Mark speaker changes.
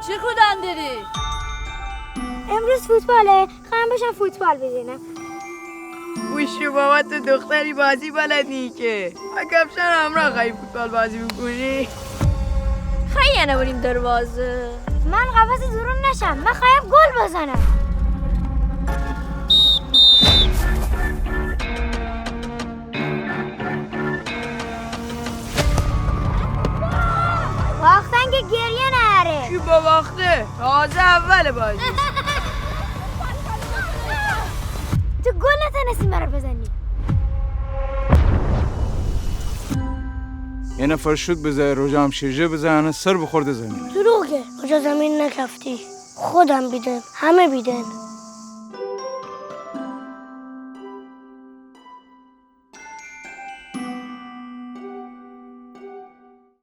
Speaker 1: چه کودن داری؟
Speaker 2: امروز فوتباله، خواهم باشم فوتبال ببینم.
Speaker 3: گوشو بابا تو دختری بازی بلدی که کفشن همراه خواهی فوتبال بازی بکنی.
Speaker 1: خیلی نبریم دروازه.
Speaker 2: من قفص درون نشم، من خواهم گل بزنم. واختن که گریه نهره.
Speaker 3: کی با واخته؟ تازه اول بازی.
Speaker 2: تو گل نتونستی مرا بزنی.
Speaker 4: یه نفر شد بزنه روژا هم شیرجه بزنه سر بخورده زمین.
Speaker 2: دروغه، کجا زمین نکفتی. خودم بیدم، همه بیدن.